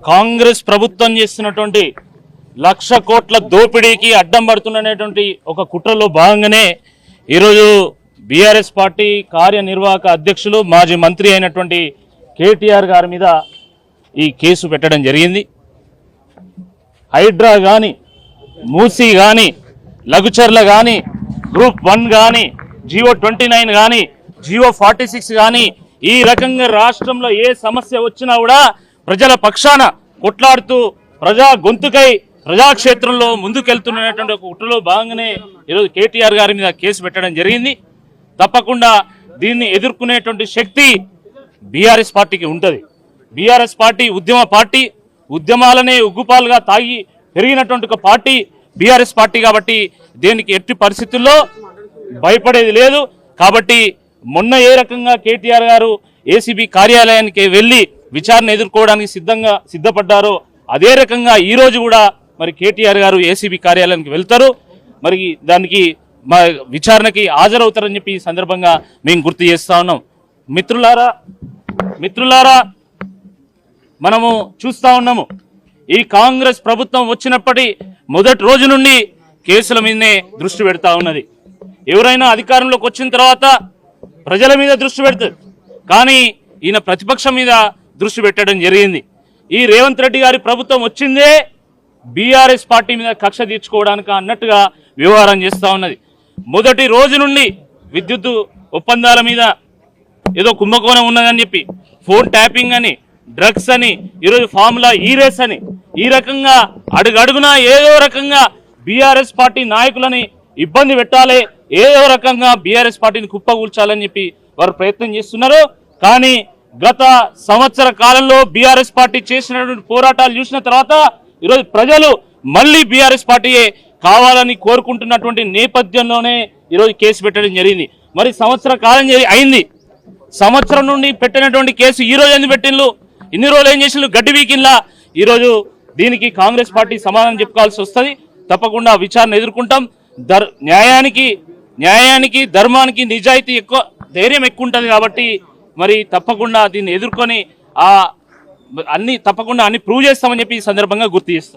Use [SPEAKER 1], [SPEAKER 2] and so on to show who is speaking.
[SPEAKER 1] కాంగ్రెస్ ప్రభుత్వం చేస్తున్నటువంటి 1,00,000 కోట్ల దోపిడీకి అడ్డం పడుతున్నటువంటి ఒక కుట్రలో భాగంగానే ఈరోజు బీఆర్ఎస్ పార్టీ కార్యనిర్వాహక అధ్యక్షులు మాజీ మంత్రి అయినటువంటి కేటీఆర్ గారి మీద ఈ కేసు పెట్టడం జరిగింది. హైడ్రా కానీ, మూసీ కానీ, లఘుచర్ల కానీ, గ్రూప్ 1 కానీ, జియో 29 కానీ, జియో 46 కానీ, ఈ రకంగా రాష్ట్రంలో ఏ సమస్య వచ్చినా కూడా ప్రజల పక్షాన కొట్లాడుతూ ప్రజా గొంతుకై ప్రజాక్షేత్రంలో ముందుకెళ్తున్నటువంటి ఒక కుట్రలో భాగంగానే ఈరోజు కేటీఆర్ గారి మీద కేసు పెట్టడం జరిగింది. తప్పకుండా దీన్ని ఎదుర్కొనేటువంటి శక్తి బీఆర్ఎస్ పార్టీకి ఉంటుంది. బీఆర్ఎస్ పార్టీ ఉద్యమ పార్టీ, ఉద్యమాలనే ఉగ్గుపాలుగా తాగి పెరిగినటువంటి ఒక పార్టీ బీఆర్ఎస్ పార్టీ. కాబట్టి దీనికి ఎట్టి పరిస్థితుల్లో భయపడేది లేదు. కాబట్టి మొన్న ఏ రకంగా కేటీఆర్ గారు ఏసీబీ కార్యాలయానికి వెళ్ళి విచారణ ఎదుర్కోవడానికి సిద్ధపడ్డారో అదే రకంగా ఈరోజు కూడా మరి కేటీఆర్ గారు ఏసీబీ కార్యాలయానికి వెళ్తారు. మరి దానికి మా విచారణకి హాజరవుతారని చెప్పి ఈ సందర్భంగా మేము గుర్తు చేస్తా ఉన్నాం. మిత్రులారా మనము చూస్తా ఉన్నాము, ఈ కాంగ్రెస్ ప్రభుత్వం వచ్చినప్పటి మొదటి రోజు నుండి కేసుల మీదనే దృష్టి పెడతా ఉన్నది. ఎవరైనా అధికారంలోకి వచ్చిన తర్వాత ప్రజల మీద దృష్టి పెడతారు, కానీ ఈయన ప్రతిపక్షం మీద దృష్టి పెట్టడం జరిగింది. ఈ రేవంత్ రెడ్డి గారి ప్రభుత్వం వచ్చిందే బీఆర్ఎస్ పార్టీ మీద కక్ష తీర్చుకోవడానికి అన్నట్టుగా వ్యవహారం చేస్తూ ఉన్నది. మొదటి రోజు నుండి విద్యుత్ ఒప్పందాల మీద ఏదో కుంభకోణం ఉన్నదని చెప్పి, ఫోన్ ట్యాపింగ్ అని, డ్రగ్స్ అని, ఈరోజు ఫార్ములా ఈరేస్ అని, ఈ రకంగా అడుగడుగునా ఏదో రకంగా బీఆర్ఎస్ పార్టీ నాయకులని ఇబ్బంది పెట్టాలి, ఏదో రకంగా బీఆర్ఎస్ పార్టీని కుప్పకూల్చాలని చెప్పి వారు ప్రయత్నం చేస్తున్నారు. కానీ గత సంవత్సర కాలంలో బీఆర్ఎస్ పార్టీ చేసినటువంటి పోరాటాలు చూసిన తర్వాత ఈరోజు ప్రజలు మళ్ళీ బీఆర్ఎస్ పార్టీయే కావాలని కోరుకుంటున్నటువంటి నేపథ్యంలోనే ఈరోజు కేసు పెట్టడం జరిగింది. మరి సంవత్సర కాలం అయింది, సంవత్సరం నుండి పెట్టినటువంటి కేసు ఈ రోజు ఎందుకు పెట్టిండ్రు? ఇన్ని రోజులు ఏం చేసిండ్రు? గడ్డి వీకిన్లా. ఈరోజు దీనికి కాంగ్రెస్ పార్టీ సమాధానం చెప్పుకోవాల్సి వస్తుంది. తప్పకుండా విచారణ ఎదుర్కొంటాం. న్యాయానికి ధర్మానికి నిజాయితీ ఎక్కువ, ధైర్యం ఎక్కువ ఉంటుంది. కాబట్టి మరి తప్పకుండా దీన్ని ఎదుర్కొని తప్పకుండా అన్ని ప్రూవ్ చేస్తామని చెప్పి ఈ సందర్భంగా గుర్తు చేస్తాం.